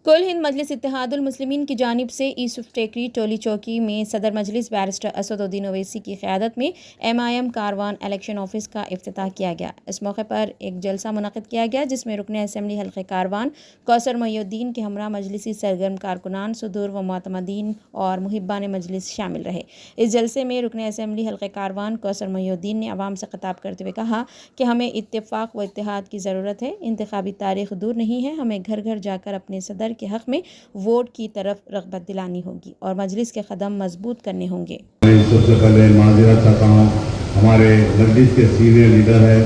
کل ہند مجلس اتحاد المسلمین کی جانب سے یوسف ٹیکری ٹولی چوکی میں صدر مجلس بیرسٹر اسد الدین اویسی کی قیادت میں MIM کاروان الیکشن آفس کا افتتاح کیا گیا۔ اس موقع پر ایک جلسہ منعقد کیا گیا جس میں رکن اسمبلی حلقہ کاروان کوثر محی الدین کے ہمراہ مجلسی سرگرم کارکنان، صدور و معتمدین اور محبان مجلس شامل رہے۔ اس جلسے میں رکن اسمبلی حلقہ کاروان کوثر محی الدین نے عوام سے خطاب کرتے ہوئے کہا کہ ہمیں اتفاق و اتحاد کی ضرورت ہے، انتخابی تاریخ دور نہیں ہے، ہمیں گھر گھر جا کر اپنے صدر کے حق میں ووٹ کی طرف رغبت دلانی ہوگی اور مجلس کے قدم مضبوط کرنے ہوں گے۔ سب سے پہلے معذرت چاہتا ہوں، ہمارے مجلس کے سینئر لیڈر ہے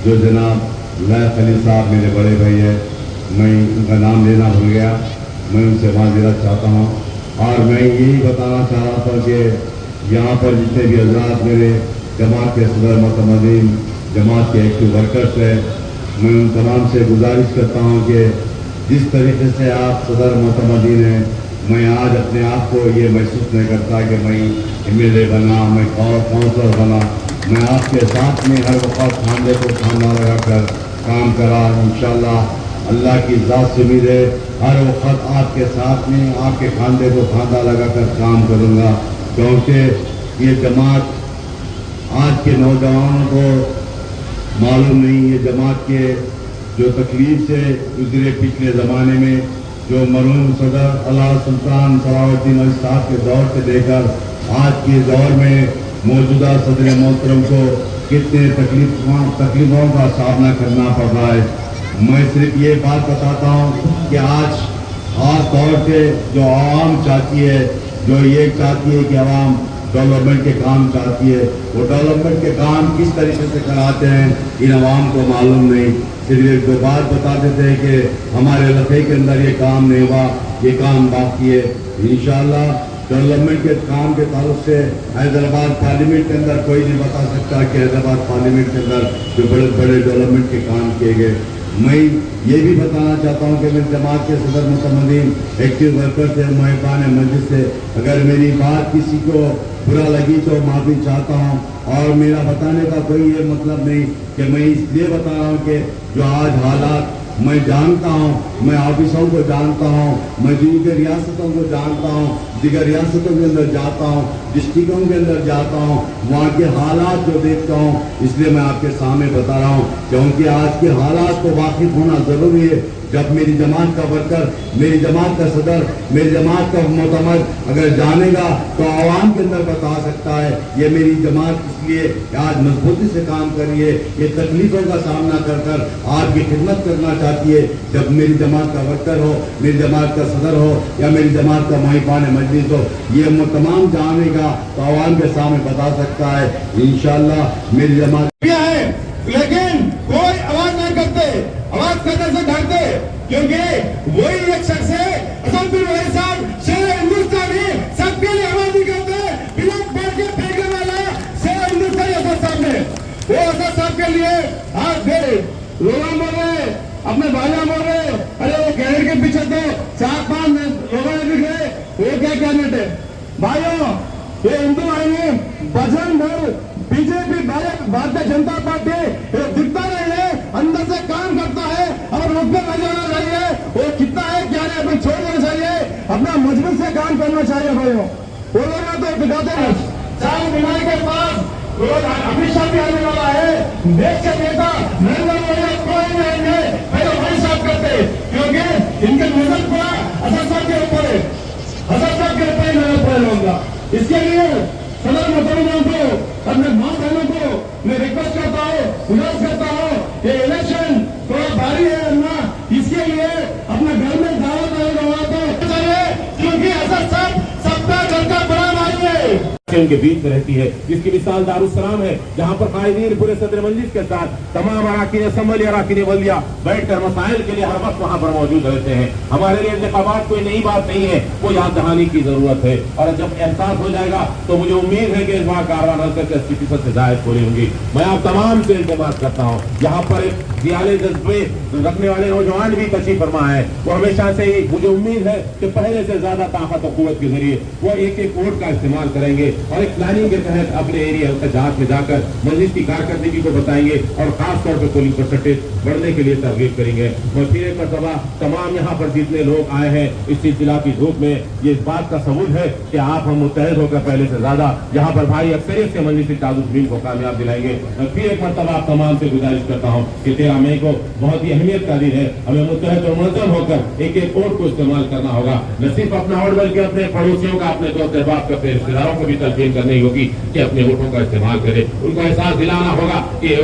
جو جناب لائق خلیل صاحب میرے بڑے بھائی ہے، میں ان کا نام لینا بھول گیا، میں ان سے معذرت چاہتا ہوں۔ اور میں یہی بتانا چاہ رہا تھا کہ یہاں پر جتنے بھی حضرات میرے جماعت کے صدر معتمدین، جماعت کے ایکٹیو ورکرز ہیں، میں ان تمام سے گزارش کرتا ہوں کہ جس طریقے سے آپ صدر معتمدین ہیں، میں آج اپنے آپ کو یہ محسوس نہیں کرتا کہ میں MLA بنا، میں کونسلر بنا، میں آپ کے ساتھ میں ہر وقت کھاندے کو کھانا لگا کر کام کرا۔ انشاءاللہ اللہ کی ذات سے امید ہے ہر وقت آپ کے ساتھ میں آپ کے کھاندے کو کھانا لگا کر کام کروں گا، کیونکہ یہ جماعت آج کے نوجوانوں کو معلوم نہیں، یہ جماعت کے جو تکلیف سے گزرے پچھلے زمانے میں، جو مرحوم صدر علامہ سلطان صلاح الدین اویسی صاحب کے دور سے لے کر آج کے دور میں موجودہ صدر محترم کو کتنے تکلیفوں کا سامنا کرنا پڑ رہا ہے۔ میں صرف یہ بات بتاتا ہوں کہ آج خاص طور سے جو عوام چاہتی ہے، جو یہ چاہتی ہے کہ عوام ڈیولپمنٹ کے کام چاہتی ہے، وہ ڈیولپمنٹ کے کام کس طریقے سے کراتے ہیں ان عوام کو معلوم نہیں۔ صرف ایک دو بات بتا دیتے ہیں کہ ہمارے علاقے کے اندر یہ کام نہیں ہوا، یہ کام باقی ہے۔ انشاءاللہ ڈیولپمنٹ کے کام کے تعلق سے حیدرآباد پارلیمنٹ کے اندر کوئی نہیں بتا سکتا کہ حیدرآباد پارلیمنٹ کے اندر جو بڑے بڑے ڈیولپمنٹ کے کام کیے گئے۔ میں یہ بھی بتانا چاہتا ہوں کہ میں جماعت کے صدر معتمدین، ایکٹیو ورکر سے، محبان مجلس سے، اگر میری بات کسی کو برا لگی تو معافی چاہتا ہوں، اور میرا بتانے کا کوئی یہ مطلب نہیں کہ میں اس لیے بتا رہا ہوں کہ جو آج حالات میں جانتا ہوں، میں آفیسوں کو جانتا ہوں، میں دیگر ریاستوں کو جانتا ہوں، دیگر ریاستوں کے اندر جاتا ہوں، ڈسٹرکوں کے اندر جاتا ہوں، وہاں کے حالات جو دیکھتا ہوں، اس لیے میں آپ کے سامنے بتا رہا ہوں، کیونکہ آج کے حالات کو واقف ہونا ضروری ہے۔ جب میری جماعت کا ورکر، میری جماعت کا صدر، میری جماعت کا معتمد اگر جانے گا تو عوام کے اندر بتا سکتا ہے یہ میری جماعت اس لیے آج مضبوطی سے کام کر رہی ہے، یہ تکلیفوں کا سامنا کر کر آپ کی خدمت کرنا چاہتی ہے۔ جب میری جماعت کا ورکر ہو، میری جماعت کا صدر ہو یا میری جماعت کا محبان مجلس ہو، یہ تمام جانے گا تو عوام کے سامنے بتا سکتا ہے۔ انشاءاللہ میری جماعت ہے، لیکن کوئی آواز نہیں کرتے، آواز کرنے سے ڈرتے، کیونکہ وہی ایک شخص ہے اسد الدین اویسی صاحب، شیر ہندوستانی، سب کے لیے آواز نہیں کرتے، بلاک بار کے پھینکنے والا شیر ہندوستانی اسد صاحب نے، وہ اسد صاحب کے لیے ہاتھ دے لوگوں بول رہے، اپنے بھائیوں بول رہے، ارے وہ کیریئر کے پیچھے تو 4-5 لوگوں نے دکھ رہے، وہ کیا کینڈیڈیٹ ہے بھائیوں؟ یہ ہندو آئینی بجرنگ دل، BJP بھارتیہ جنتا پارٹی یہ دکھتا نہیں ہے، اندر سے کام کرتا ہے، اور روپ میں نہ جانا چاہیے، وہ کتنا ہے کیا نہیں اپنے چھوڑ دینا چاہیے، اپنا مجبور سے کام کرنا چاہیے بھائیوں۔ وہ لوگ تو دکھاتے ہیں چار بیماری کے پاس امت شاہ بھی آنے والا ہے، دیش کے نیتا نریندر مودی کوئی نہیں آئیں گے، پہلے بھائی صاحب کرتے، کیونکہ ان کے نظر پڑا اسد صاحب کے اوپر ہے، اسد صاحب کے اوپر ہی نظر پڑے ہوگا۔ اس کے لیے صدر محترموں کو، اپنے ماں بہنوں کو میں ریکویسٹ کرتا ہوں، گزارش کرتا ہوں، یہ الیکشن تھوڑا بھاری ہے نا، اس کے لیے اپنے گھر میں دعوت چاہیے، کیونکہ اسد صاحب سب کا گھر کا بڑا بھائی ہے، ان کے بیچ میں رہتی ہے، جس کی مثال دارالسلام ہے، جہاں پر قائدین پورے صدر مجلس کے ساتھ تمام اراکین اسمبلی، اراکین بلدیہ بیٹھ کر مسائل کے لیے ہر وقت وہاں پر موجود رہتے ہیں۔ ہمارے لیے انتخابات کوئی نئی بات نہیں ہے، وہ یاد دہانی کی ضرورت ہے، اور جب احساس ہو جائے گا تو مجھے امید ہے کہ اس بار کاروان حلقے سے 80% سے زائد پوری ہوں گی۔ میں آپ تمام سے التماس کرتا ہوں، یہاں پر ایک دیالے جذبے رکھنے والے نوجوان بھی تشریف فرما ہے، وہ ہمیشہ سے ہی مجھے امید ہے کہ پہلے سے زیادہ طاقت و قوت کے ذریعے وہ ایک ایک ووٹ کا استعمال کریں گے۔ اور ایک پلاننگ کے تحت اپنے ایریا جہاز میں جا کر مجلس کی کارکردگی کو بتائیں گے اور خاص طور پہ پولنگ پرسنٹیج بڑھنے کے لیے ترغیب کریں گے. میں پھر ایک مرتبہ تمام یہاں پر جتنے لوگ آئے ہیں اس سلسلہ کی دھوپ میں یہ اس بات کا ثبوت ہے کہ آپ ہم متحد ہو کر پہلے سے زیادہ یہاں پر بھائی اکثریت سے مجلس اتحاد کو کامیاب دلائیں گے. میں پھر ایک مرتبہ آپ تمام سے گزارش کرتا ہوں کہ 13 مئی کو بہت ہی اہمیت کا دن ہے. ہمیں متحد اور منظم ہو کر ایک ایک ووٹ کو استعمال کرنا ہوگا. نہ صرف اپنا ووٹ بلکہ اپنے پڑوسیوں کا, اپنے دوست احباب کا, اپنے رشتے داروں کو بھی تلقین کرنی ہوگی کہ اپنے ووٹوں کا استعمال کرے. ان کو احساس دلانا ہوگا کہ